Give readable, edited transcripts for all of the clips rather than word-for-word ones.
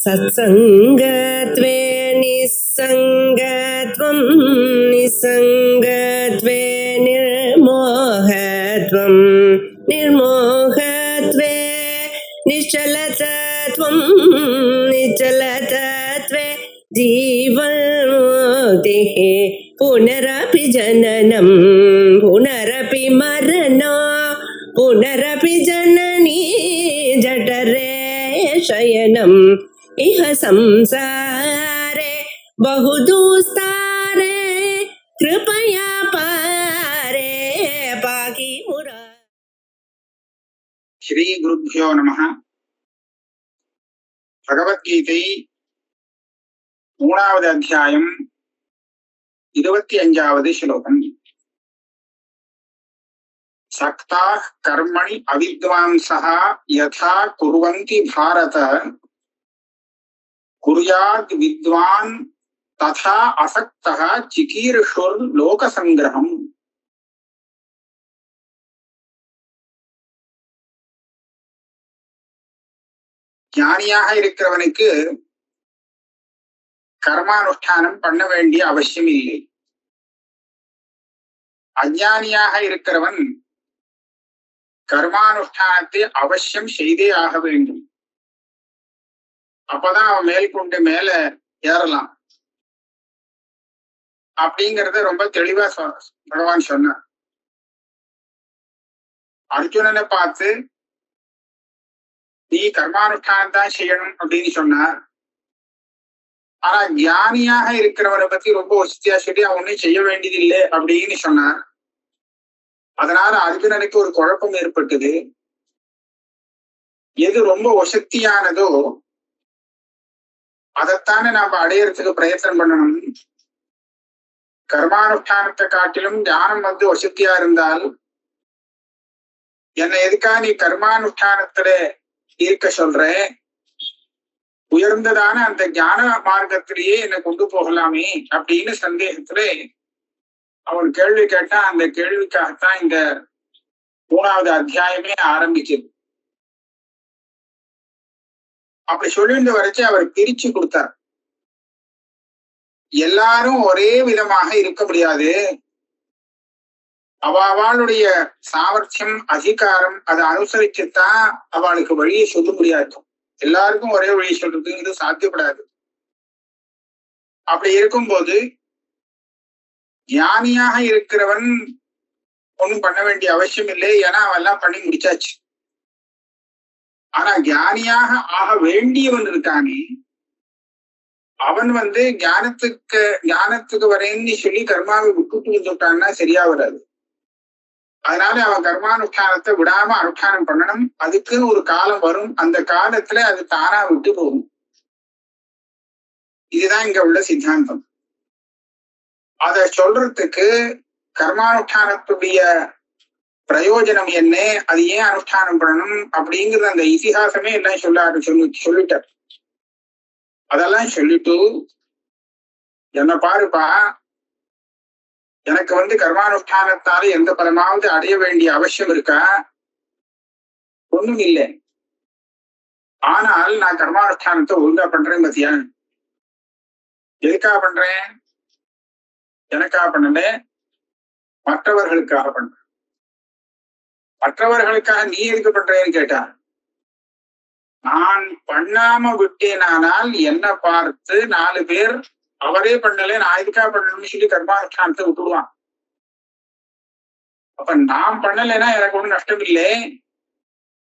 सत्सङ्गत्वे निस्सङ्गत्वं निस्सङ्गत्वे निर्मोहत्वं निर्मोहत्वे निश्चलतत्वं निश्चलतत्वे जीवन्मुक्तिः पुनरपि जननं पुनरपि मरणं पुनरपि जननी जठरे शयनम् इह संसारे बहुदुस्तारे कृपया पारे पाहि मुरा. ஸ்ரீ குருப்யோ நமः. பகவத்கீதை 3வது அத்தியாயம் 25வது ஸ்லோகம். சக்தாः கர்மணி அவித்வாம்சः யதா குர்வந்தி பாரத குர்யாத் வித்வான் ததா அசக்தः சிகீர்ஷுர் லோகசங்கிரகம். ஞானியாக இருக்கிறவனுக்கு கர்மானுஷ்டானம் பண்ண வேண்டிய அவசியம் இல்லை. அஞ்ஞானியாக இருக்கிறவன் கர்மானுஷ்டானத்தை அவசியம் செய்தே ஆக வேண்டும். அப்பதான் அவன் மேற்கொண்டு மேல ஏறலாம் அப்படிங்கறத ரொம்ப தெளிவா பகவான் சொன்னார். அர்ஜுனனை பார்த்து நீ கர்மானுஷ்டானம் தான் செய்யணும் அப்படின்னு சொன்னார். ஆனா ஞானியாக இருக்கிறவரை பத்தி ரொம்ப வசதியா சொல்லி அவன் ஒன்னும் செய்ய வேண்டியதில்லை அப்படின்னு சொன்னார். அதனால அர்ஜுனனுக்கு ஒரு குழப்பம் ஏற்பட்டது. எது ரொம்ப வசதியானதோ அதைத்தானே நாம அடையறதுக்கு பிரயத்தனம் பண்ணணும். கர்மானுஷ்டானத்தை காட்டிலும் ஞானம் வசதியா இருந்தால் என்னை எதுக்கா நீ கர்மானுஷ்டானத்துல இருக்க சொல்ற, உயர்ந்ததான அந்த ஞான மார்க்கத்திலேயே என்னை கொண்டு போகலாமே அப்படின்னு சந்தேகத்துல அவன் கேள்வி கேட்டா. அந்த கேள்விக்காகத்தான் இந்த 3வது அத்தியாயமே ஆரம்பிக்குது. அப்படி சொல்லிட்டு வரைச்சு அவர் பிரிச்சு கொடுத்தார். எல்லாரும் ஒரே விதமாக இருக்க முடியாது. அவளுடைய சாமர்த்தியம் அதிகாரம் அதை அனுசரிச்சுத்தான் அவளுக்கு வழியை சொல்ல முடியாது. எல்லாருக்கும் ஒரே வழியை சொல்றதுங்கிறது சாத்தியப்படாது. அப்படி இருக்கும்போது ஞானியாக இருக்கிறவன் ஒண்ணும் பண்ண வேண்டிய அவசியம் இல்லை, ஏன்னா அவன் எல்லாம் பண்ணி முடிச்சாச்சு. ஆனா ஞானியாக ஆக வேண்டியவன் இருக்கானே, அவன் ஞானத்துக்கு வரேன்னு சொல்லி கர்மாவை விட்டுட்டு வந்துட்டான்னா சரியா வராது. அதனால அவன் கர்மானுஷ்டானத்தை விடாம அனுஷ்டானம் பண்ணணும். அதுக்குன்னு ஒரு காலம் வரும், அந்த காலத்துல அது தானா விட்டு போகும். இதுதான் இங்க உள்ள சித்தாந்தம். அத சொல்றதுக்கு கர்மானுஷ்டானத்துடைய பிரயோஜனம் என்ன, அது ஏன் அனுஷ்டானம் பண்ணணும் அப்படிங்கிறது அந்த இதிகாசமே எல்லாம் சொல்லிட்டார். அதெல்லாம் சொல்லிட்டு என்ன பாருப்பா, எனக்கு கர்மானுஷ்டானத்தால எந்த பலமாவது அடைய வேண்டிய அவசியம் இருக்கா? ஒண்ணும் இல்லை. ஆனால் நான் கர்மானுஷ்டானத்தை ஒழுங்கா பண்றேன் பத்தியா? எதுக்காக பண்றேன்? எனக்காக பண்ணல, மற்றவர்களுக்காக பண்றேன். மற்றவர்களுக்காக நீ எதுக்கு பண்றேன்னு கேட்டா, நான் பண்ணாம விட்டேனானால் என்ன பார்த்து 4 பேர் அவரே பண்ணல நான் எதுக்காக பண்ணணும்னு சொல்லி கர்மானுஷ்டானத்தை விட்டுடுவான். அப்ப நான் பண்ணலைன்னா எனக்கு ஒண்ணும் நஷ்டம் இல்லை.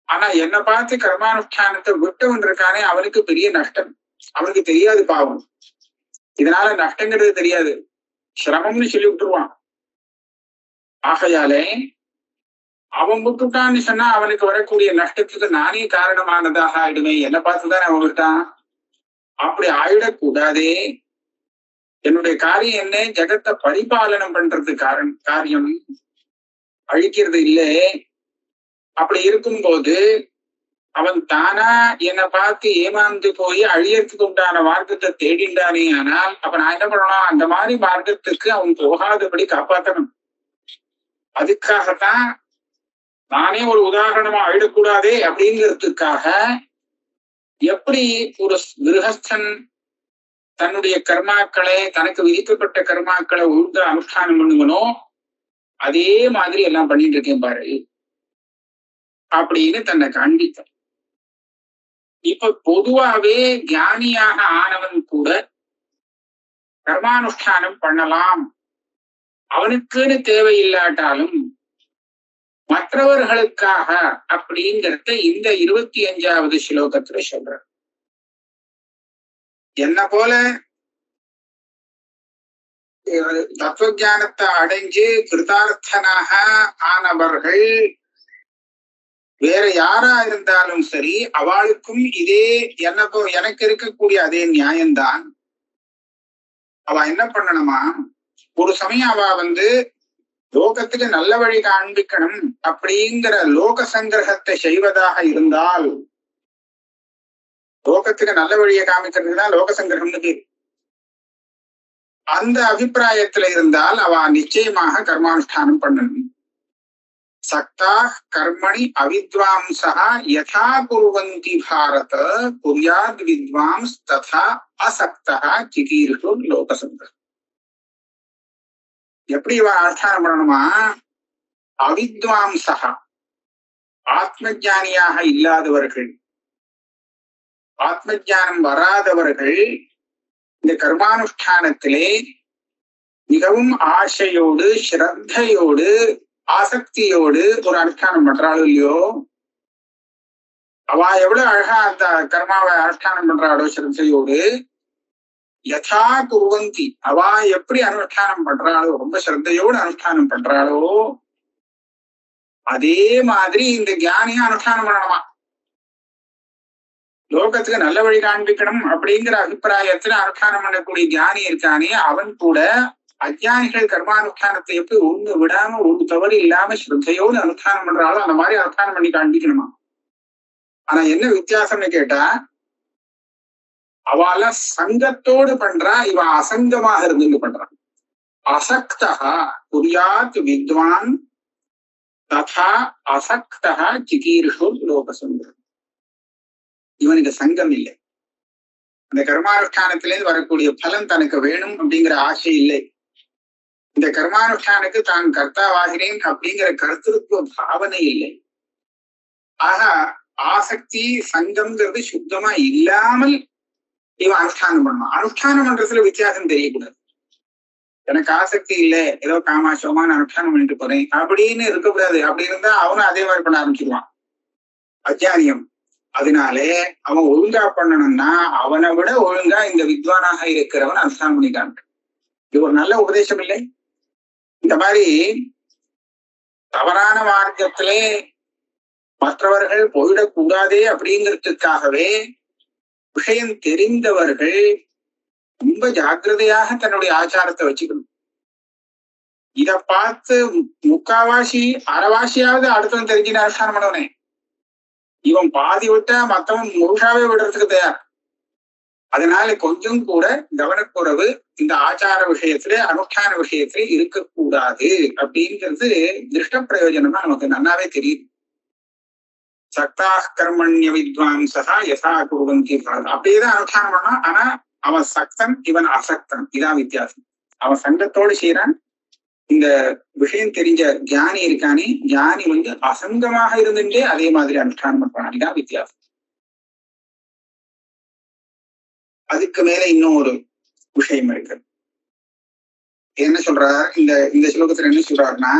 ஆனா என்னை பார்த்து கர்மானுஷ்டானத்தை விட்டவன் இருக்கானே அவனுக்கு பெரிய நஷ்டம். அவனுக்கு தெரியாது பாவம். இதனால நஷ்டங்கிறது தெரியாது, சிரமம்னு சொல்லி விட்டுருவான். ஆகையாலே அவன் விட்டுட்டான்னு சொன்னா அவனுக்கு வரக்கூடிய நஷ்டத்துக்கு நானே காரணமானதாக ஆயிடுமே. என்னை பார்த்துதான் அவன் விட்டான். அப்படி ஆயிடக்கூடாதே. என்னுடைய காரியம் என்ன? ஜகத்தை பரிபாலனம் பண்றது காரியம், அழிக்கிறது இல்லை. அப்படி இருக்கும்போது அவன் தானா என்னை பார்த்து ஏமாந்து போய் அழியறதுக்கு உண்டான மார்க்கத்தை தேடிண்டானே. ஆனால் அப்ப நான் என்ன பண்ணணும்? அந்த மாதிரி மார்க்கத்துக்கு அவன் போகாதபடி காப்பாற்றணும். அதுக்காகத்தான் நானே ஒரு உதாரணமா ஆயிடக்கூடாதே அப்படிங்கிறதுக்காக எப்படி ஒரு கிரகஸ்தன் தன்னுடைய கர்மாக்களை, தனக்கு விதிக்கப்பட்ட கர்மாக்களை ஒழுங்கா அனுஷ்டானம் பண்ணுவனோ அதே மாதிரி எல்லாம் பண்ணிட்டு இருக்கேன் பாரு அப்படின்னு தன்னை காண்பித்தார். இப்ப பொதுவாவே ஞானியாக ஆனவன் கூட கர்மானுஷ்டானம் பண்ணலாம், அவனுக்குன்னு தேவையில்லாட்டாலும் மற்றவர்களுக்காக அப்படிங்கிறத இந்த 25வது ஸ்லோகத்துல சொல்ற. என்ன போல தத்துவஞானத்தை அடைஞ்சு கிருதார்த்தனாக ஆனவர்கள் வேற யாரா இருந்தாலும் சரி, அவளுக்கும் இதே எனக்கு இருக்கக்கூடிய அதே நியாயம்தான். அவ என்ன பண்ணணுமா, ஒரு சமயம் அவ லோகத்துக்கு நல்ல வழி காண்பிக்கணும் அப்படிங்கிற லோக சங்கிரகத்தை செய்வதாக இருந்தால், லோகத்துக்கு நல்ல வழியை காமிக்கிறதுதான் லோக சங்கிரகம்னு பேர். அந்த அபிப்பிராயத்துல இருந்தால் அவ நிச்சயமாக கர்மானுஷ்டானம் பண்ணணும். சக்தா கர்மணி அவித்வாம்சா யதா குர்வந்தி பாரத குர்யாத் வித்வாம்ஸ் ததா அசக்தா சிகீர்ஷு லோகசங்கிரகம். எப்படி இவ அனுஷ்டானம் பண்ணணுமா, அவித்வாம்சா ஆத்மஜானியாக இல்லாதவர்கள், ஆத்மஜானம் வராதவர்கள் இந்த கர்மானுஷ்டானத்திலே மிகவும் ஆசையோடு, ஸ்ரத்தையோடு, ஆசக்தியோடு ஒரு அனுஷ்டானம் பண்றாளோ இல்லையோ, அவ எவ்வளவு அழகா அந்த கர்மாவை அனுஷ்டானம் பண்றாளோ ஸ்ரத்தையோடு, யதா குர்வந்தி அவ எப்படி அனுஷ்டானம் பண்றாளோ, ரொம்ப ஸ்ரத்தையோடு அனுஷ்டானம் பண்றாளோ அதே மாதிரி இந்த ஞானியும் அனுஷ்டானம் பண்ணணுமா. லோகத்துக்கு நல்ல வழி காண்பிக்கணும் அப்படிங்கிற அபிப்பிராயத்துல அனுஷ்டானம் பண்ணக்கூடிய ஞானி இருக்கானே, அவன் கூட அஜ்ஞானிகள் கர்மானுஷ்டானத்தை எப்படி ஒண்ணு விடாம ஒரு தவறு இல்லாம ஸ்ரத்தையோடு அனுஷ்டானம் பண்றாலும் அந்த மாதிரி அனுஷ்டானம் பண்ணி காண்பிக்கணுமா. ஆனா என்ன வித்தியாசம்னு கேட்டா, அவள சங்கத்தோடு பண்றா, இவ அசங்கமாக இருந்து பண்றான். அசக்தா குர்யாத் வித்வான் ததா அசக்தா சிகீர்ஷு லோகசங்கிரகம். இவனுக்கு சங்கம் இல்லை, அந்த கர்மானுஷ்டானத்திலேருந்து வரக்கூடிய பலன் தனக்கு வேணும் அப்படிங்கிற ஆசை இல்லை, இந்த கர்மானுஷ்டானுக்கு தான் கர்த்தாவாகிறேன் அப்படிங்கிற கர்த்தத்துவ பாவனை இல்லை. ஆக ஆசக்தி சங்கம்ங்கிறது சுத்தமா இல்லாமல் இவன் அனுஷ்டானம் பண்ணுவான். அனுஷ்டானம் பண்றதுல வித்தியாசம் தெரியக்கூடாது. எனக்கு ஆசக்தி இல்லை, ஏதோ காமாசோமா நான் அனுஷ்டானம் பண்ணிட்டு போறேன் அப்படின்னு இருக்கக்கூடாது. அப்படி இருந்தா அவனும் அதே மாதிரி பண்ண ஆரம்பிச்சிருவான், அஜ்ஞானியம். அதனாலே அவன் ஒழுங்கா பண்ணணும்னா அவனை விட ஒழுங்கா இந்த வித்வானாக இருக்கிறவன் அனுஷ்டானம் பண்ணிக்கான். இது ஒரு நல்ல உபதேசம் இல்லை? இந்த மாதிரி தவறான மார்க்கத்திலே மற்றவர்கள் போயிடக்கூடாதே அப்படிங்கிறதுக்காகவே விஷயம் தெரிந்தவர்கள் ரொம்ப ஜாக்கிரதையாக தன்னுடைய ஆச்சாரத்தை வச்சுக்கணும். இத பார்த்து முக்காவாசி அரைவாசியாவது அடுத்தவன் தெரிஞ்சு அனுஷ்டானம் பண்ணுவனே, இவன் பாதி விட்டா மத்தவன் முழுசாவே விடுறதுக்கு தயார். அதனால கொஞ்சம் கூட கவனக்குறைவு இந்த ஆச்சார விஷயத்துல, அனுஷ்டான விஷயத்துல இருக்கக்கூடாது அப்படிங்கிறது திருஷ்ட பிரயோஜனமா நமக்கு நன்னாவே தெரியுது. சக்தா கர்மண்ய வித்வாம்சா யசா குர்வந்தி பாரத, அப்படியேதான் அனுஷ்டானம் பண்ணா. ஆனா அவன் சக்தன், இவன் அசக்தன், இதான் வித்தியாசம். அவன் சங்கத்தோடு செய்யறான். இந்த விஷயம் தெரிஞ்ச ஞானி இருக்கானே, ஞானி அசங்கமாக இருந்துட்டே அதே மாதிரி அனுஷ்டானம் பண்றான், இதான் வித்தியாசம். அதுக்கு மேல இன்னும் ஒரு விஷயம் இருக்கு. என்ன சொல்றார் இந்த ஸ்லோகத்துல, என்ன சொல்றாருன்னா,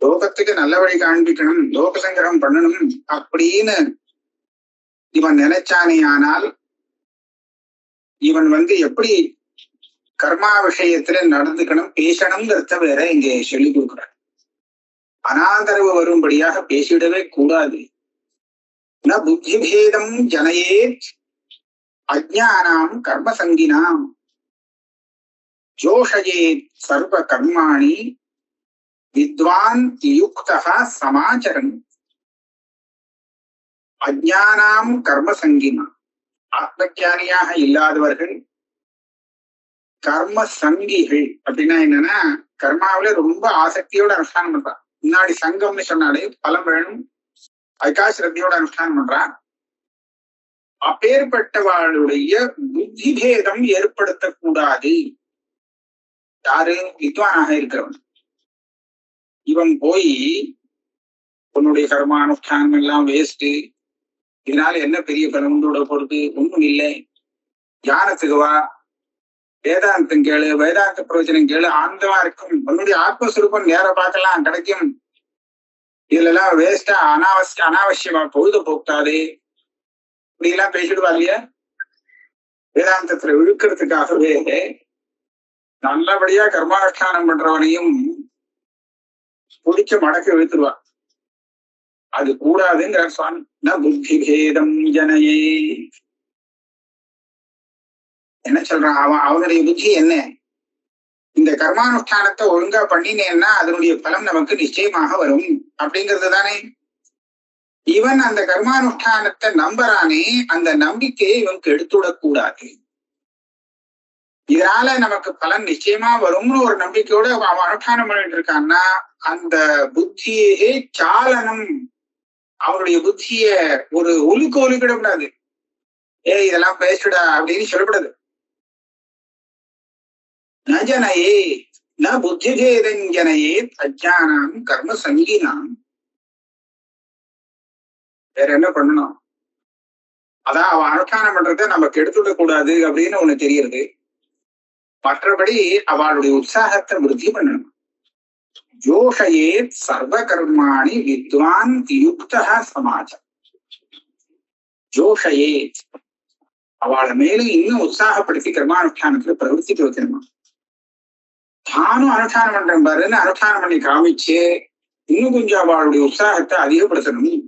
லோகத்துக்கு நல்ல வழி காண்பிக்கணும், லோக சங்கிரகம் பண்ணணும் அப்படின்னு இவன் நினைச்சானே, ஆனால் இவன் எப்படி கர்மா விஷயத்துல நடந்துக்கணும், பேசணுங்கிறத வேற இங்க சொல்லி கொடுக்குறார். அனாதரவு வரும்படியாக பேசிடவே கூடாது. ந புத்தி பேதம் ஜனயேத் அஜ்ஞானாம் கர்ம சங்கினாம் ஜோஷயேத் சர்வ கர்மாணி வித்வான் யுக்தா சமாச்சரன். அஜ்ஞானாம் கர்ம சங்கினா, ஆத்மஜானியாக இல்லாதவர்கள் கர்ம சங்கிகள். அப்படின்னா என்னன்னா, கர்மாவில ரொம்ப ஆசக்தியோட அனுஷ்டானம் பண்றான். முன்னாடி சங்கம்னு சொன்னாலே பலம் வேணும், அதுக்காக ஸ்ரத்தையோட அனுஷ்டானம் பண்றான். அப்பேற்பட்டவாளுடைய புத்தி பேதம் ஏற்படுத்தக்கூடாது. யாரு? வித்வானாக இருக்கிறவன். இவன் போய் உன்னுடைய கர்மானுஷ்டானம் எல்லாம் வேஸ்ட், இதனால என்ன பெரிய பலம் உண்டோட போறது? ஒண்ணும் இல்லை. தியானத்துக்கு வா, வேதாந்தம் கேளு, வேதாந்த பிரயோஜனம் கேளு, ஆனந்தமா இருக்கும். உன்னுடைய ஆத்மஸ்வரூபம் நேர பார்க்கலாம், கிடைக்கும். இதுல எல்லாம் வேஸ்டா அனாவசியமா பொழுது போக்காதே, இப்படி எல்லாம் பேசிடுவா இல்லையா? வேதாந்தத்துல இழுக்கிறதுக்காகவே நல்லபடியா கர்மானுஷ்டானம் பண்றவனையும் பிடிச்ச மடக்க இழுத்துருவா. அது கூடாதுங்கிற சுவாமி. ந புத்தி பேதம் ஜனயே. என்ன சொல்றான் அவன்? அவனுடைய புத்தி என்ன? இந்த கர்மானுஷ்டானத்தை ஒழுங்கா பண்ணினேன்னா அதனுடைய பலம் நமக்கு நிச்சயமாக வரும் அப்படிங்கிறது தானே. இவன் அந்த கர்மானுஷ்டானத்தை நம்புறானே, அந்த நம்பிக்கையை இவனுக்கு எடுத்துடக் கூடாது. இதனால நமக்கு பலன் நிச்சயமா வரும்னு ஒரு நம்பிக்கையோட அவன் அனுஷ்டானம் பண்ணிட்டு இருக்கான்னா அந்த புத்தியே சாலனம், அவனுடைய புத்திய ஒரு ஒலிக்கிடக்கூடாது. இதெல்லாம் பேசுடா அப்படின்னு சொல்லக்கூடாது. ந ஜனயே ந புத்தி பேதஞ்சனையே அஜானாம் கர்ம சங்கீனாம். வேற என்ன பண்ணணும்? அதான் அவன் அனுஷ்டானம் பண்றத நம்ம கெடுத்துட கூடாது அப்படின்னு ஒண்ணு தெரியுது. மற்றபடி அவளுடைய உற்சாகத்தை விருத்தி பண்ணணும். ஜோஷயே சர்வ கர்மாணி வித்வான் யுக்தா சமாஜம். ஜோஷயே அவளை மேலும் இன்னும் உற்சாகப்படுத்தி கர்மானுஷ்டானத்துல பிரவர்த்திக்க வைக்கணுமா. தானும் அனுஷ்டானம் பண்றேன் பாருன்னு அனுஷ்டானம் பண்ணி காமிச்சு இன்னும் கொஞ்சம் அவளுடைய உற்சாகத்தை அதிகப்படுத்தணும்.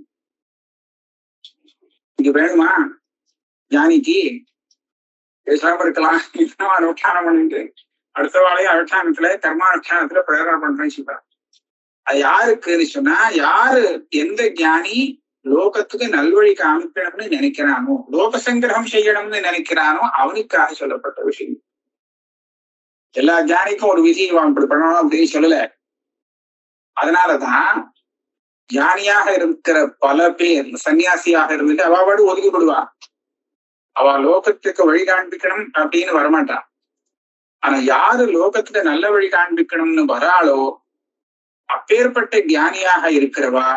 இது வேணுமா? ஜானிக்கு பேசாம இருக்கலாம், இன்னும் அனுஷ்டானம் பண்ணிட்டு அடுத்த வாழையும் அனுஷ்டானத்துல கர்மானுஷ்டானத்துல பிரேரணை பண்றேன்னு சொல்றான். அது யாருக்குன்னு சொன்னா, யாரு எந்த ஞானி லோகத்துக்கு நல்வழி காமிக்கணும்னு நினைக்கிறானோ, லோக சங்கிரகம் செய்யணும்னு நினைக்கிறானோ அவனுக்காக சொல்லப்பட்ட விஷயம். எல்லா ஞானிக்கும் ஒரு விதியை அவன் இப்படி பண்ணணும் அப்படின்னு சொல்லல. அதனாலதான் ஞானியாக இருக்கிற பல பேர் சன்னியாசியாக இருந்துட்டு அவாவோடு ஒதுக்கப்படுவா. அவ லோகத்துக்கு வழி காண்பிக்கணும் அப்படின்னு வரமாட்டான். ஆனா யாரு லோகத்துக்கு நல்ல வழி காண்பிக்கணும்னு வராளோ அப்பேற்பட்ட ஞானியாக இருக்கிறவா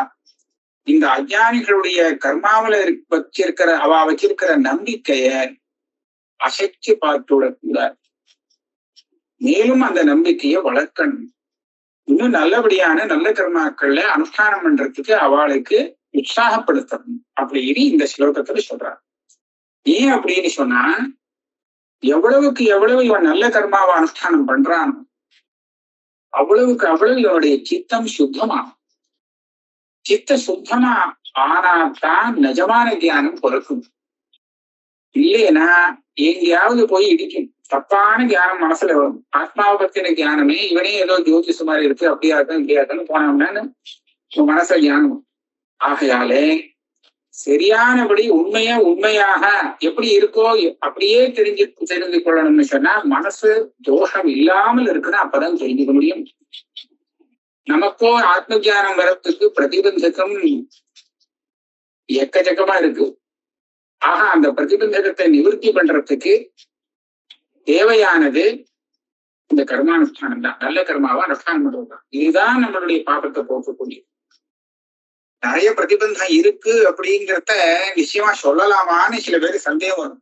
இந்த அஞ்ஞானிகளுடைய கர்மாவில வச்சிருக்கிற நம்பிக்கைய அசைச்சு பார்த்து விடக்கூடாது. மேலும் அந்த நம்பிக்கையை வளர்க்கணும். இன்னும் நல்லபடியான நல்ல கர்மாக்கள்ல அனுஷ்டானம் பண்றதுக்கு அவளுக்கு உற்சாகப்படுத்தணும் அப்படின்னு இந்த ஸ்லோகத்துல சொல்றார். ஏன் அப்படின்னு சொன்னா, எவ்வளவுக்கு எவ்வளவு இவன் நல்ல கர்மாவை அனுஷ்டானம் பண்றானோ அவ்வளவுக்கு அவ்வளவு இவனுடைய சித்தம் சுத்தமாகும். சித்த சுத்தமா ஆனாத்தான் நிஜமான தியானம் பிறக்கும். இல்லைன்னா எங்கேயாவது போய் இடிக்கும். தப்பான தியானம் மனசுல வரும். ஆத்மாவை பத்தின தியானமே இவனே ஏதோ ஜோதிஷ மாதிரி இருக்கு, அப்படியா இருக்கும் இப்படியா இருக்குன்னு போனோம்னா மனசுல தியானம். ஆகையாலே சரியானபடி உண்மையாக எப்படி இருக்கோ அப்படியே தெரிந்து கொள்ளணும்னு சொன்னா மனசு தோஷம் இல்லாமல் இருக்குன்னு அப்பதான் தெரிஞ்சுக்க முடியும். நமக்கோ ஆத்ம தியானம் வரத்துக்கு பிரதிபந்தகம் எக்கச்சக்கமா இருக்கு. ஆக அந்த பிரதிபந்தகத்தை நிவர்த்தி பண்றதுக்கு தேவையானது இந்த கர்மானுஷ்டானம் தான். நல்ல கர்மாவா அனுஷ்டானம் பண்றதுதான். இதுதான் நம்மளுடைய பாபத்தை போக்கக்கூடியது. நிறைய பிரதிபந்தம் இருக்கு அப்படிங்கிறத நிச்சயமா சொல்லலாமான்னு சில பேருக்கு சந்தேகம் வரும்.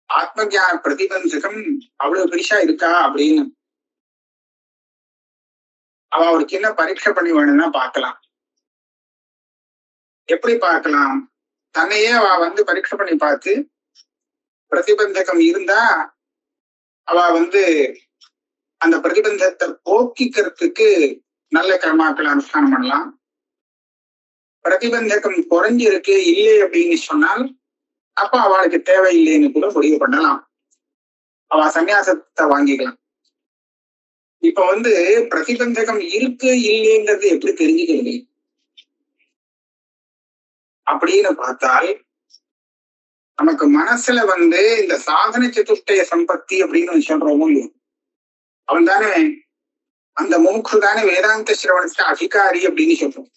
ஆத்ம ஞான பிரதிபந்தகம் அவ்வளவு பெருசா இருக்கா அப்படின்னு அவ ஒரு சின்ன பரீட்சை பண்ணி வேணும்னா பார்க்கலாம். எப்படி பார்க்கலாம்? தன்னையே அவ பரீட்சை பண்ணி பார்த்து பிரதிபந்தகம் இருந்தா அவ அந்த பிரதிபந்தத்தை போக்கிக்கிறதுக்கு நல்ல கர்மாக்களை அனுஷ்டானம் பண்ணலாம். பிரதிபந்தகம் குறைஞ்சிருக்கு இல்லை அப்படின்னு சொன்னால் அப்ப அவளுக்கு தேவையில்லைன்னு கூட முடிவு பண்ணலாம். அவ சன்னியாசத்தை வாங்கிக்கலாம். இப்ப பிரதிபந்தகம் இருக்கு இல்லைங்கிறது எப்படி தெரிஞ்சுக்கிறது அப்படின்னு பார்த்தால், நமக்கு மனசுல இந்த சாதன சதுஷ்டய சம்பத்தி அப்படின்னு சொல்றோமோ இல்லையோ, அவன் தானே அந்த முமுக்ஷு தானே வேதாந்த சிரவணத்துக்கு அதிகாரி அப்படின்னு சொல்றோம்.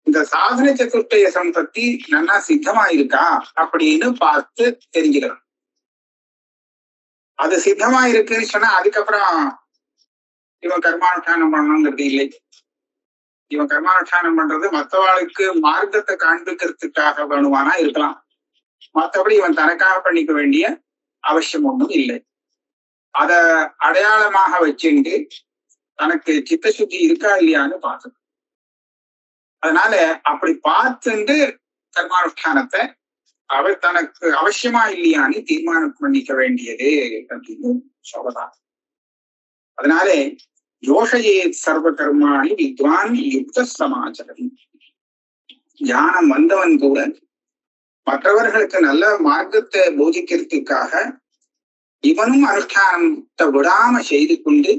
இந்த சாதன சதுர்த்தய சம்பத்தி நல்லா சித்தமா இருக்கா அப்படின்னு பார்த்து தெரிஞ்சுக்கலாம். அது சித்தமா இருக்குன்னு சொன்னா அதுக்கப்புறம் இவன் கர்மானுஷ்டானம் பண்ணணுங்கிறது இல்லை. இவன் கர்மானுஷ்டானம் பண்றது மற்றவாளுக்கு மார்க்கத்தை காண்பிக்கிறதுக்காக வேணுமானா இருக்கலாம். மற்றபடி இவன் தனக்காக பண்ணிக்க வேண்டிய அவசியம் ஒன்றும் இல்லை. அத அடையாளமாக வச்சுட்டு தனக்கு சித்தசுத்தி இருக்கா இல்லையான்னு பார்க்கணும். அதனால அப்படி பார்த்துட்டு கர்மானுஷ்டானத்தை அவர் தனக்கு அவசியமா இல்லையான்னு தீர்மானம் பண்ணிக்க வேண்டியது அப்படின்னு சொல்லலாம். அதனாலே யோஷயே சர்வ கர்மாணி வித்வான் யுக்த சமாச்சரம். ஞானம் வந்தவன் கூட மற்றவர்களுக்கு நல்ல மார்க்கத்தை போதிக்கிறதுக்காக இவனும் அனுஷ்டானத்தை விடாம செய்து கொண்டு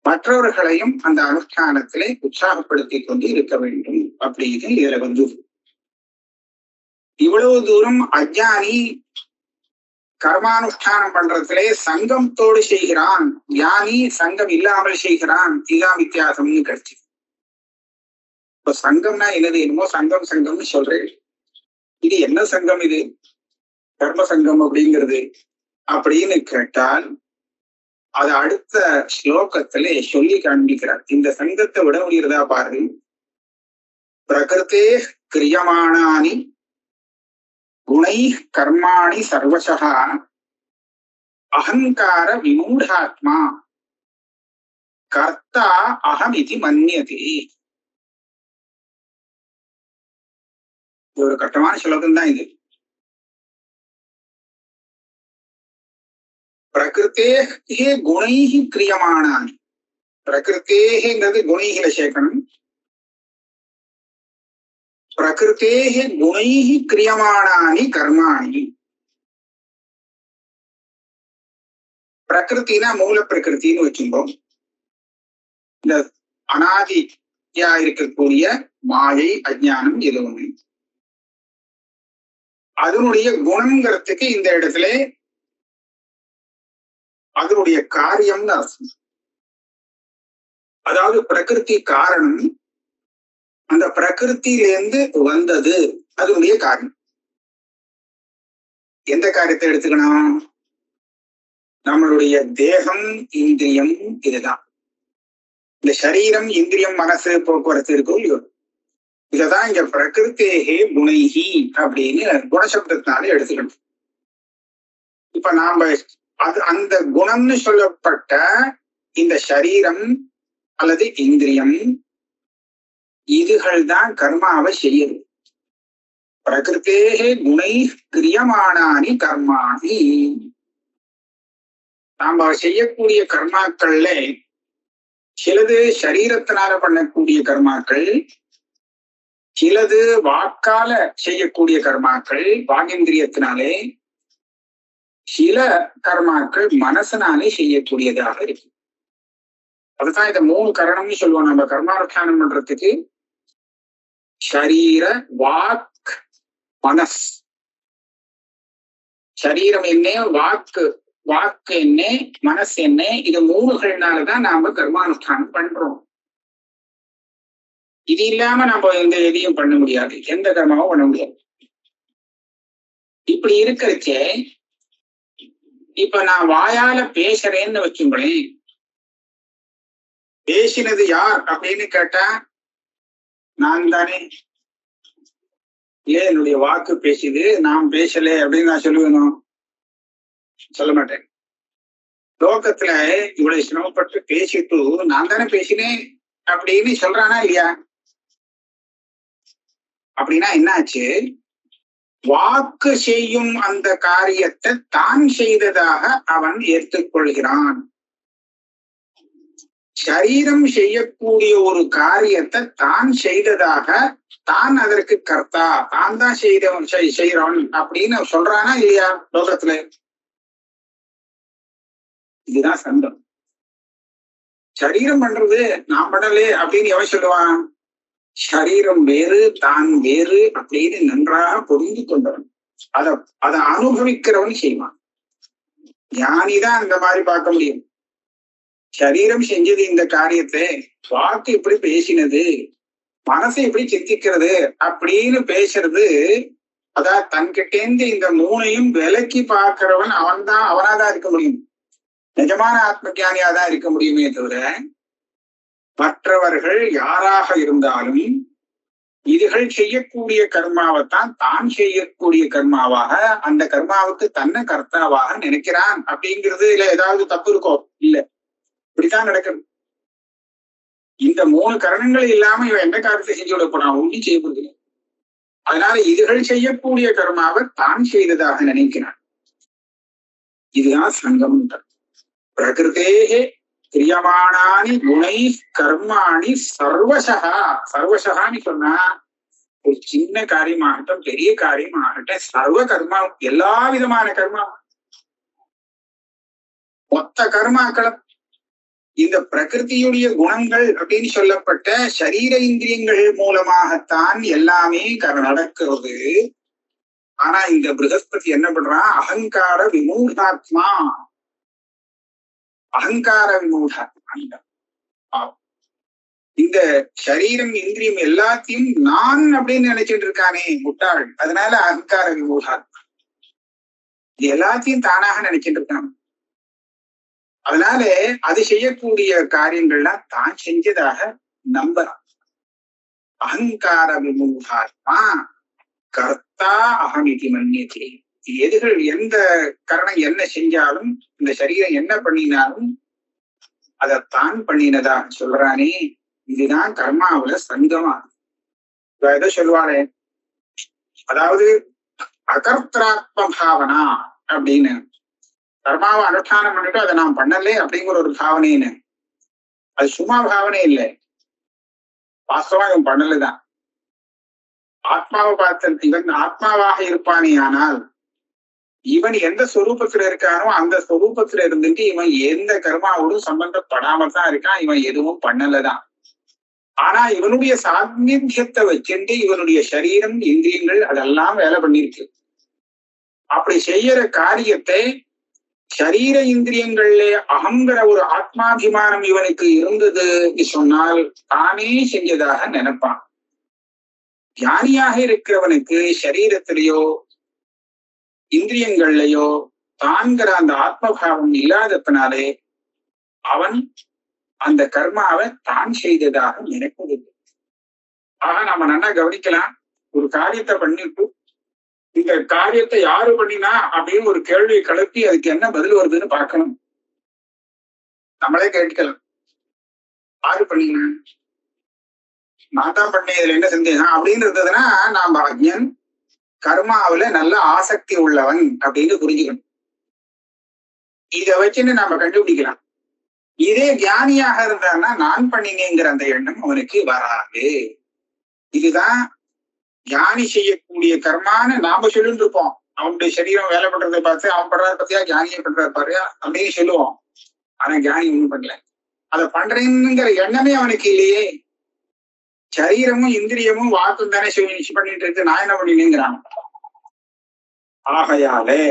மற்றவர்களையும் அந்த அனுஷ்டானத்திலே உற்சாகப்படுத்தி கொண்டு இருக்க வேண்டும் அப்படின்னு இதுல வந்து இவ்வளவு தூரம் அஞ்ஞானி கர்மானுஷ்டானம் பண்றதுலே சங்கத்தோடு செய்கிறான், ஞானி சங்கம் இல்லாமல் செய்கிறான். இதுதான் வித்தியாசம்னு கிடைச்சு. இப்ப சங்கம்னா என்னது? என்னமோ சங்கம் சங்கம்னு சொல்றேன். இது என்ன சங்கம்? இது கர்ம சங்கம் அப்படிங்கிறது அப்படின்னு கேட்டால் அது அடுத்த ஸ்லோகத்திலே சொல்லி காண்பிக்கிறார். இந்த சங்கத்தை விட முடிகிறதா பாரு. பிரகிருத்தே கிரியமானானி குணை கர்மாணி சர்வசா அகங்கார விமூடாத்மா கர்த்தா அகம் இது மன்யதே. ஒரு கட்டமான ஸ்லோகம் தான் இது. பிரகிருத்தே குணைஹி கிரியமானானி. பிரகிருத்தேங்கிறது குணைகளை சேர்க்கணும். பிரகிருத்தே குணைஹி கிரியமானானி கர்மாணி. பிரகிருத்தினா மூல பிரகிருத்தின்னு வச்சுப்போம். இந்த அனாதியா இருக்கக்கூடிய மாயை அஜ்ஞானம் இது ஒண்ணு. அதனுடைய குணம்ங்கிறதுக்கு இந்த இடத்துல அதனுடைய காரியம்னு அர்த்தம். அதாவது பிரகிருதி காரணம், அந்த பிரகிருத்திலேருந்து வந்தது அதனுடைய காரணம். எந்த காரியத்தை எடுத்துக்கணும்? நம்மளுடைய தேகம் இந்திரியம் இதுதான். இந்த சரீரம் இந்திரியம் மனசு போக்குவரத்து இருக்கும் இல்லையோ, இததான் இங்க பிரகிருத்தேகே குணைஹி அப்படின்னு குணசப்தத்தினால எடுத்துக்கணும். இப்ப நாம அது அந்த குணம்னு சொல்லப்பட்ட இந்த சரீரம் அல்லது இந்திரியம் இதுகள் தான் கர்மாவை செய்யுது. பிரகிருத்தேகே குணை கிரியமானானி கர்மாணி. நாம செய்யக்கூடிய கர்மாக்கள்ல சிலது சரீரத்தினால பண்ணக்கூடிய கர்மாக்கள், சிலது வாக்கால செய்யக்கூடிய கர்மாக்கள் வாகேந்திரியத்தினாலே, சில கர்மாக்கள் மனசனாலே செய்யக்கூடியதாக இருக்கு. அதுதான் இந்த 3 கரணம்னு சொல்லுவோம். நம்ம கர்மானுஷ்டானம் பண்றதுக்கு ஷரீர வாக் மனஸ். சரீரம் என்ன, வாக்கு என்ன, மனசு என்ன, இது 3கள்னாலதான் நாம கர்மானுஷ்டானம் பண்றோம். இது இல்லாம நம்ம எந்த எதையும் பண்ண முடியாது, எந்த கர்மாவும் பண்ண முடியாது. இப்படி இருக்கிறச்சே இப்ப நான் வாயால பேசுறேன்னு வச்சுங்களேன், பேசினது யார் அப்படின்னு கேட்டா நான் தானே. ஏன் என்னுடைய வாக்கு பேசுது, நான் பேசல அப்படின்னு நான் சொல்லுவேணும்? சொல்ல மாட்டேன். லோகத்துல இவ்வளவு சிரமப்பட்டு பேசிட்டு நான் தானே பேசினேன் அப்படின்னு சொல்றானா இல்லையா? அப்படின்னா என்னாச்சு? வாக்கு செய்யும் அந்த காரியத்தை தான் செய்ததாக அவன் ஏற்றுக்கொள்கிறான். சரீரம் செய்யக்கூடிய ஒரு காரியத்தை தான் செய்ததாக, தான் அதற்கு கர்த்தா, தான் தான் செய்யறவன் அப்படின்னு சொல்றானா இல்லையா லோகத்துல? இதுதான் சந்தம். சரீரம் பண்றது நான் பண்ணலே அப்படின்னு எவன் சொல்லுவான்? சரீரம் வேறு தான் வேறு அப்படின்னு நன்றாக புரிந்து கொண்டவன், அதை அனுபவிக்கிறவன் செய்வான். ஞானிதான் அந்த மாதிரி பார்க்க முடியும். சரீரம் செஞ்சது இந்த காரியத்தை, வாக்கு இப்படி பேசினது மனசை எப்படி சிந்திக்கிறது அப்படின்னு பேசுறது. அதாவது தன்கிட்டேந்து இந்த மூணையும் விலக்கி பார்க்கிறவன் அவனாதான் இருக்க முடியும். நிஜமான ஆத்ம ஞானியாதான் இருக்க முடியுமே தவிர மற்றவர்கள் யாராக இருந்தாலும் இதுகள் செய்யக்கூடிய கர்மாவைத்தான் தான் செய்யக்கூடிய கர்மாவாக, அந்த கர்மாவுக்கு தன்னை கர்த்தாவாக நினைக்கிறான் அப்படிங்கிறது இல்ல ஏதாவது தப்பு இருக்கோ? இல்ல, இப்படித்தான் நடக்கிறது. இந்த 3 கரணங்கள் இல்லாம இவன் எந்த காரியத்தை செஞ்சு விட போறான்? ஒன்றும் செய்யப்படுது. அதனால இதுகள் செய்யக்கூடிய கர்மாவை தான் செய்ததாக நினைக்கிறான். இதுதான் சங்கம். பிரகிருதேகே கிரியமானானி குணை கர்மாணி சர்வசகா. சர்வசகான்னு சொன்னா ஒரு சின்ன காரியமாகட்டும் பெரிய காரியமாகட்டும் சர்வ கர்மா, எல்லா விதமான கர்மா, மொத்த கர்மாக்களும் இந்த பிரகிருதியுடைய குணங்கள் அப்படின்னு சொல்லப்பட்ட சரீர இந்திரியங்கள் மூலமாகத்தான் எல்லாமே நடக்கிறது. ஆனா இந்த ப்ரஹஸ்பதி என்ன பண்றான்? அகங்கார விமூடாத்மா. அகங்கார விமூடாத்மா. இந்த சரீரம் இந்திரியம் எல்லாத்தையும் நான் அப்படின்னு நினைச்சிட்டு இருக்கானே முட்டாள். அதனால அகங்கார விமூடாத்மா. இது எல்லாத்தையும் தானாக நினைச்சிட்டு இருக்கான். அதனால அது செய்யக்கூடிய காரியங்கள்லாம் தான் செஞ்சதாக நம்புறான். அகங்கார விமூடாத்மா கர்த்தா அகமிதி மன்னியதே. எதுகள் எந்த கரணம் என்ன செஞ்சாலும், இந்த சரீரம் என்ன பண்ணினாலும் அதைத்தான் பண்ணினதாக சொல்றானே. இதுதான் கர்மாவுல சங்கமா. எதை சொல்லுவானே, அதாவது அகர்த்தாத்ம பாவனா அப்படின்னு. கர்மாவை அனுஷ்டானம் பண்ணிட்டு அதை நான் பண்ணலே அப்படிங்கிற ஒரு பாவனைன்னு. அது சும்மா பாவனை இல்லை, வாஸ்தவா இவன் பண்ணலதான். ஆத்மாவை பார்த்த இவன் ஆத்மாவாக இருப்பானே, ஆனால் இவன் எந்த சொரூபத்துல இருக்கானோ அந்த சொரூபத்துல இருந்துட்டு இவன் எந்த கர்மாவோடும் சம்பந்தப்படாம தான் இருக்கான். இவன் எதுவும் பண்ணலதான். ஆனா இவனுடைய சாநித்தியத்தை வச்சுட்டு இவனுடைய சரீரம் இந்திரியங்கள் அதெல்லாம் வேலை பண்ணிருக்கு. அப்படி செய்யற காரியத்தை சரீர இந்திரியங்கள்ல அகங்கிற ஒரு ஆத்மாபிமானம் இவனுக்கு இருந்தது சொன்னால் தானே செஞ்சதாக நினைப்பான். ஞானியாக இருக்கிறவனுக்கு சரீரத்திலேயோ இந்திரியங்கள்லயோ தான்கிற அந்த ஆத்மபாவம் இல்லாததுனாலே அவன் அந்த கர்மாவை தான் செய்ததாக நினைப்பதில்லை. ஆக நம்ம நல்லா கவனிக்கலாம். ஒரு காரியத்தை பண்ணிட்டு இந்த காரியத்தை யாரு பண்ணினா அப்படின்னு ஒரு கேள்வியை கிளப்பி அதுக்கு என்ன பதில் வருதுன்னு பார்க்கணும். நம்மளே கேட்கலாம், யாரு பண்ணினா? நான் தான் பண்ணேன், இதுல என்ன சந்தேகம் அப்படின்னு இருந்ததுன்னா நாம அஜ்ஞன், கர்மாவில நல்ல ஆசக்தி உள்ளவன் அப்படின்னு புரிஞ்சுக்கணும். இத வச்சுன்னு நாம கண்டுபிடிக்கலாம். இதே ஞானியாக இருந்தான்னா நான் பண்ணினேங்கிற அந்த எண்ணம் அவனுக்கு வராது. இதுதான் ஞானி செய்யக்கூடிய கர்மான்னு நாம சொல்லிட்டு இருப்போம். அவனுடைய சரீரம் வேலை பண்றதை பார்த்து அவன் பண்றாரு பத்தியா, ஞானியை பண்றாரு பாரு அப்படின்னு சொல்லுவோம். ஆனா ஞானி ஒண்ணும் பண்ணல. அதை பண்றேன்னுங்கிற எண்ணமே அவனுக்கு இல்லையே. சரீரமும் இந்திரியமும் வாக்கும் தானே பண்ணிட்டு இருக்கு, நான் என்ன பண்ணினேங்கிறான். ஆகையாலே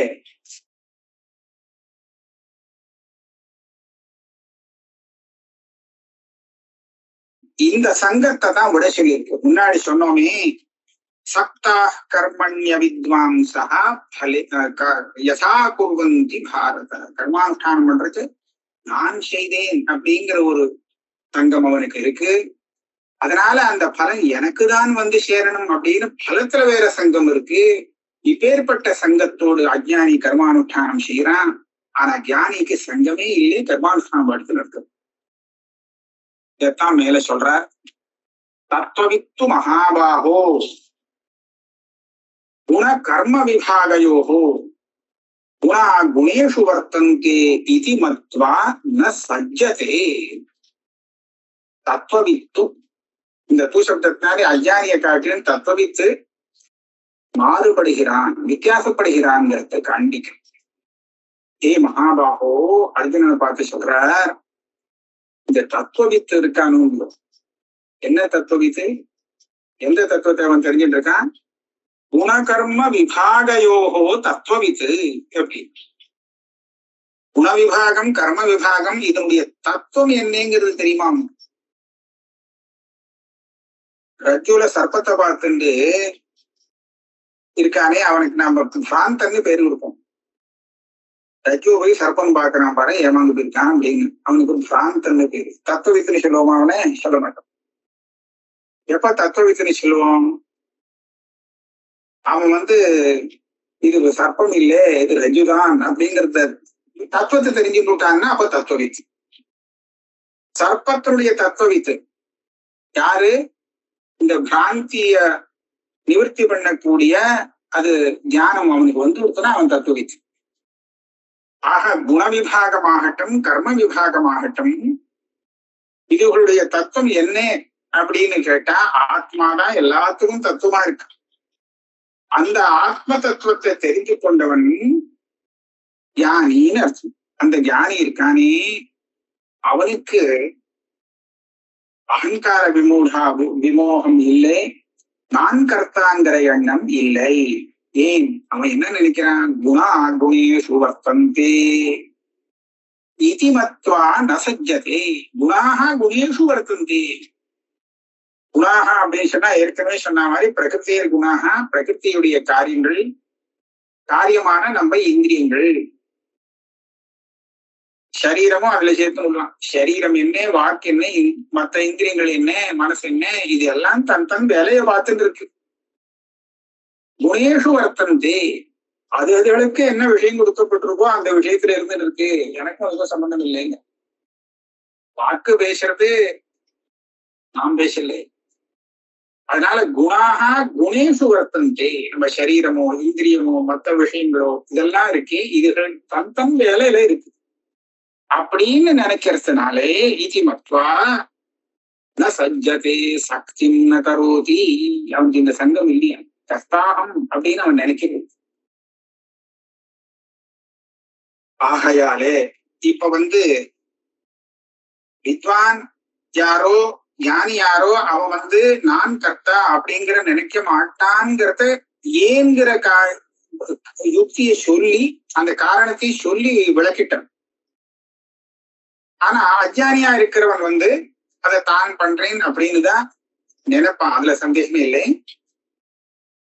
இந்த சங்கத்தை தான் விட சொல்லியிருக்கு. முன்னாடி சொன்னோமே, சக்தா கர்மண்ய வித்வாம்சா யசா குர்வந்தி பாரத. கர்மானுஷ்டானம் பண்றது நான் செய்தேன் அப்படிங்கிற ஒரு சங்கம் அவனுக்கு இருக்கு. அதனால அந்த பலன் எனக்கு தான் வந்து சேரணும் அப்படின்னு பலத்துல வேற சங்கம் இருக்கு. இப்பேற்பட்ட சங்கத்தோடு அஜ்ஞானி கர்மானுஷ்டானம் செய்யறான். ஆனா ஞானிக்கு சங்கமே இல்லை, கர்மானுஷ்டானம் படுத்து இருக்கு. இதைத்தான் மேல சொல்ற. தத்துவவித்து மகாபாகோ குண கர்ம விபாகயோகோ குணா குணேஷு வர்த்தந்தே இதி மத்வா ந சஜ்ஜதே. தத்துவவித்து, இந்த தூ சப்தத்தினாலே அஜ்ஞானியை காட்டிலும் தத்துவவித்து மாறுபடுகிறான், வித்தியாசப்படுகிறான்ங்கிறத காண்பிக்கும். ஏ மகாபாகோ, அர்ஜுனனை பார்த்து சொல்றார், இந்த தத்துவவித்து இருக்கானு. என்ன தத்துவவித்து? எந்த தத்துவத்தை அவன் தெரிஞ்சுட்டு இருக்கான்? குணகர்ம விபாகயோகோ தத்துவவித்து. எப்படி குண விபாகம் கர்ம விபாகம் இதனுடைய தத்துவம் என்னங்கிறது தெரியுமா? ரஜ்ஜுல சர்ப்பத்தை பார்த்துட்டு இருக்கானே அவனுக்கு நம்ம பிராந்தன்னு பேரு கொடுப்போம். ரஜ்ஜுவை போய் சர்ப்பம் பார்க்கறான் பாரு ஏமாந்து போயிருக்கான் அப்படின்னு அவனுக்கு ஒரு பிராந்தன்னு பேரு. தத்துவவித்தனை சொல்லுவோமா அவனே? சொல்ல மாட்டோம். எப்ப தத்துவவித்தனை சொல்லுவோம்? அவன் இது சர்ப்பம் இல்ல இது ரஜுதான் அப்படிங்கறத தத்துவத்தை தெரிஞ்சு போட்டாங்கன்னா அப்ப தத்துவவித்து. சர்ப்பத்தினுடைய தத்துவவித்து யாரு? இந்த பிராந்திய நிவர்த்தி பண்ணக்கூடிய அது ஞானம் அவனுக்கு கொடுத்தனா அவன் தத்துவவித்து. ஆக குண விபாகமாகட்டும் கர்ம விபாகமாகட்டும் இதுகளுடைய தத்துவம் என்ன அப்படின்னு கேட்டா ஆத்மாதான் எல்லாத்துக்கும் தத்துவமா இருக்கு. அந்த ஆத்ம தத்துவத்தை தெரிந்து கொண்டவன் ஞானின்னு அர்த்தம். அந்த ஞானி இருக்கானே அவனுக்கு அகங்கார விமோகம் இல்லை, நான் கர்த்தாங்கிற எண்ணம் இல்லை. ஏன்? அவன் என்ன நினைக்கிறான்? குணா குணேஷு வர்த்தந்தே இதி மத்வா ந சஜ்ஜதே. குணாக குணேஷு வர்த்தந்தே. குணாக அப்படின்னு சொன்னா ஏற்கனவே சொன்ன மாதிரி பிரகிருத்தியர் குணாக பிரகிருத்தியுடைய காரியங்கள், காரியமான நம்ம இந்திரியங்கள். சரீரமும் அதுல சேர்த்து விடலாம். சரீரம் என்ன, வாக்கு என்ன, மற்ற இந்திரியங்கள் என்ன, மனசு என்ன, இது எல்லாம் தன் தன் வேலையை பார்த்துட்டு இருக்கு. குணேஷு வர்த்தந்தே. அதுகளுக்கு என்ன விஷயம் கொடுக்கப்பட்டிருக்கோ அந்த விஷயத்துல இருந்து இருக்கு. எனக்கும் அதுக்கும் சம்பந்தம் இல்லைங்க. வாக்கு பேசுறது நாம் பேசல. அதனால குணாக குணேஷு வர்த்தந்தே. நம்ம சரீரமோ இந்திரியமோ மற்ற விஷயங்களோ இதெல்லாம் இருக்கு, இதுகள் தன் தன் வேலையில இருக்கு அப்படின்னு நினைக்கிறதுனாலே இதி மத்வா ந சஜ்ஜதே சக்திம் ந கரோதி. அவனுக்கு இந்த சங்கம் இல்லையா, கர்த்தாகம் அப்படின்னு அவன் நினைக்கிறது. ஆகையாலே இப்ப வித்வான் யாரோ ஞானி யாரோ அவன் நான் கர்த்தா அப்படிங்கிற நினைக்க மாட்டான்ங்கிறத ஏங்கிற யுக்தியை சொல்லி அந்த காரணத்தை சொல்லி விளக்கிட்டான். ஆனா அஜ்ஞானியா இருக்கிறவன் அதை தான் பண்றேன் அப்படின்னு தான் நினைப்பான். அதுல சந்தேகமே இல்லை.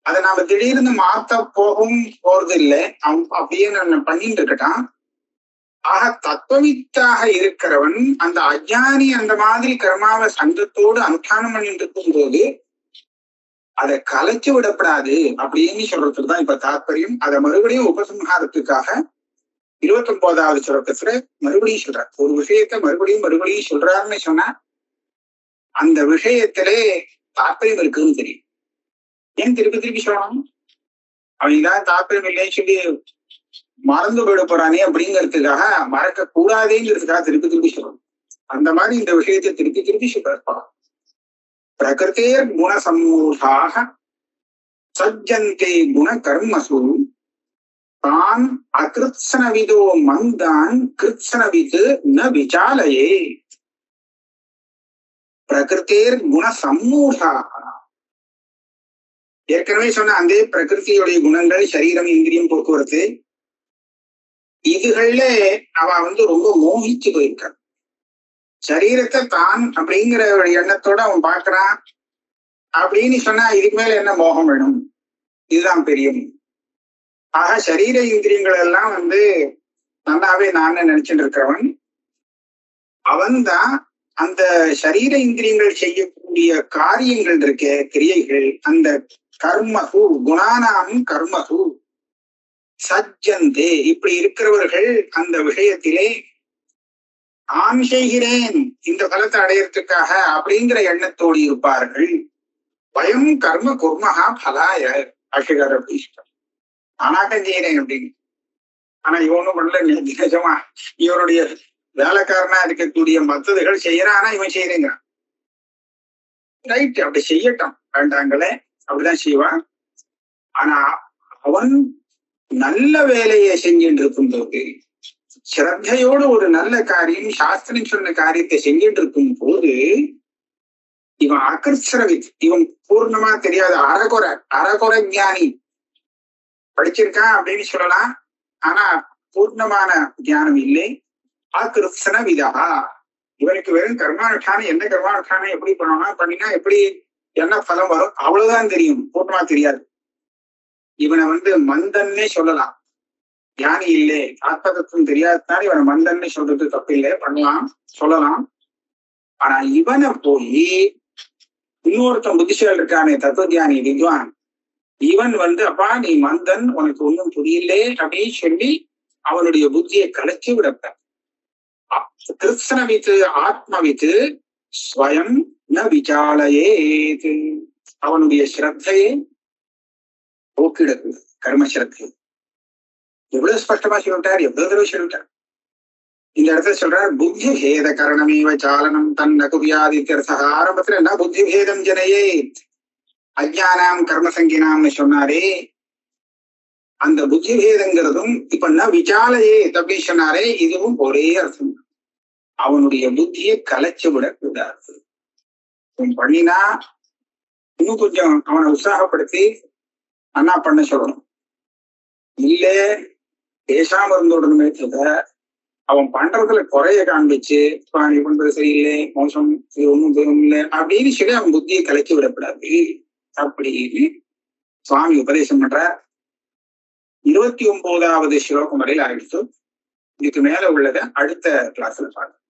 அதை நாம திடீர்னு மாத்த போறது இல்லை. அவன் அப்படியே நான் பண்ணிட்டு இருக்கட்டான். ஆக தத்துவவித்தாக இருக்கிறவன் அந்த அஜ்ஞானி அந்த மாதிரி கர்மாவை சங்கத்தோடு அனுஷ்டானம் பண்ணிட்டு இருக்கும் போது அதை கலைச்சு விடப்படாது அப்படின்னு சொல்றதுக்கு தான் இப்ப தாற்பயம். அதை மறுபடியும் உபசம்ஹாரத்துக்காக 29வது ஸ்லோகத்துல மறுபடியும் சொல்றார். ஒரு விஷயத்த மறுபடியும் சொல்றாருன்னு சொன்னா அந்த விஷயத்திலே தாற்பயம் இருக்குன்னு தெரியும். ஏன் திருப்பி சொல்லணும்? அவன் இதான் தாற்பயம் இல்லைன்னு சொல்லி மறந்து போயிட போறானே அப்படிங்கிறதுக்காக, மறக்க கூடாதேங்கிறதுக்காக திருப்பி சொல்லணும். அந்த மாதிரி இந்த விஷயத்தை திருப்பி சொல்றார். பிரகிருத்தேர் குண சமூகாக சஜ்ஜந்தே குண கர்மசு தான் அகிருத்சனவிதோ மந்தான் கிருத்சனவிது ந விசாலயே. பிரகிருத்தேர் குண சமூகாக, ஏற்கனவே சொன்ன அந்த பிரகிருத்தியுடைய குணங்கள் சரீரம் இந்திரியம் போக்குவரத்து இதுகள்ல அவ ரொம்ப மோகிச்சு போயிருக்கான். சரீரத்தை தான் அப்படிங்கிற ஒரு எண்ணத்தோட அவன் பார்க்கறான் அப்படின்னு சொன்னா இதுக்கு மேல என்ன மோகம் வேணும்? இதுதான் பெரிய. ஆக சரீர இந்திரியங்கள் எல்லாம் நல்லாவே நான் நினைச்சுட்டு இருக்கிறவன் அவன் தான் அந்த சரீர இந்திரியங்கள் செய்யக்கூடிய காரியங்கள் இருக்க கிரியைகள், அந்த கர்மகு குணானாம் கர்மகு சஜ்ஜந்தே. இப்படி இருக்கிறவர்கள் அந்த விஷயத்திலே நான் செய்கிறேன் இந்த பலத்தை அடையறதுக்காக அப்படிங்கிற எண்ணத்தோடு இருப்பார்கள். பயம் கர்ம குர்மஹா பலாய அஷிகர் அப்படின்னு நானாட்டம் செய்யறேன் அப்படின்னு. ஆனா இவனும் பண்ணல. நிஜமா இவனுடைய வேலைக்காரனா இருக்கக்கூடிய மத்ததுகள் செய்யறான். ஆனா இவன் செய்யறேங்க. ரைட், அப்படி செய்யட்டும், வேண்டாங்களே, அப்படிதான் செய்வான். ஆனா அவன் நல்ல வேலையை செஞ்சுட்டு இருக்கும் போது, ஸ்ரத்தையோடு ஒரு நல்ல காரியம் சாஸ்திரம் சொன்ன காரியத்தை செஞ்சுட்டு இருக்கும் போது இவன் அகிருத்சரவித், இவன் பூர்ணமா தெரியாத அறகுறை ஞானி. படிச்சிருக்கான் அப்படின்னு சொல்லலாம், ஆனா பூர்ணமான ஞானம் இல்லை. அகிருத்சன விதா, இவனுக்கு வெறும் கர்மானுஷ்டானம். என்ன கர்மானுஷ்டானம் எப்படி பண்ணினா எப்படி என்ன பலம் வரும் அவ்வளவுதான் தெரியும், கூட்டமா தெரியாது. இவனை மந்தன்னே சொல்லலாம். ஞானி இல்லை, ஆத்மதத்துவம் தெரியாதனால இவனை மந்தன்னே சொல்றது தப்பு இல்லை, பண்ணலாம், சொல்லலாம். ஆனா இவனை போய் இன்னொருத்தன் புத்திசாலி இருக்கானே தத்துவஞானி வித்வான், இவன் அப்பா நீ மந்தன், உனக்கு ஒன்றும் புரியலே அப்படின்னு சொல்லி அவனுடைய புத்தியை கலைச்சி விடப்ப. கிருஷ்ணவித்து ஆத்மவித்து ஸ்வயம் ந விசாலையே, அவனுடைய ஸ்ரத்தையை போக்கிடக்கு, கர்ம ஸ்ரத்தை. எவ்வளவு ஸ்பஷ்டமா சொல்லிட்டார், எவ்வளவு தடவை சொல்லிட்டார். இந்த இடத்துல சொல்றார் புத்தி பேத கரணமேவ சாலனம் தன்ன குரியாதித்யர்த்தா. ஆரம்பத்துல என்ன புத்தி பேதம் ஜனையே அஜ்ஞானாம் கர்ம சங்கினாம்னு சொன்னாரே, அந்த புத்தி பேதங்கிறதும் இப்ப என்ன விசாலையே தப்பி சொன்னாரே, இதுவும் ஒரே அர்த்தம். அவனுடைய புத்தியை கலைச்சு விடக்கூடாது. பண்ணினா இன்னும் கொஞ்சம் அவனை உற்சாகப்படுத்தி அண்ணா பண்ண சொல்லணும். இல்ல பேசாம இருந்தோடனுமே தவிர அவன் பண்றதுல குறைய காண்பிச்சு நீ பண்றது சரியில்லை, மோசம், இது ஒண்ணும் தூரம் இல்லை அப்படின்னு சொல்லி அவன் புத்தியை கலைச்சு விடக்கூடாது அப்படின்னு சுவாமி உபதேசம் பண்ற. 29வது ஸ்லோகம் வரையில் ஆரம்பிச்சு இதுக்கு மேல உள்ளதை அடுத்த கிளாஸ்ல பார்க்கலாம்.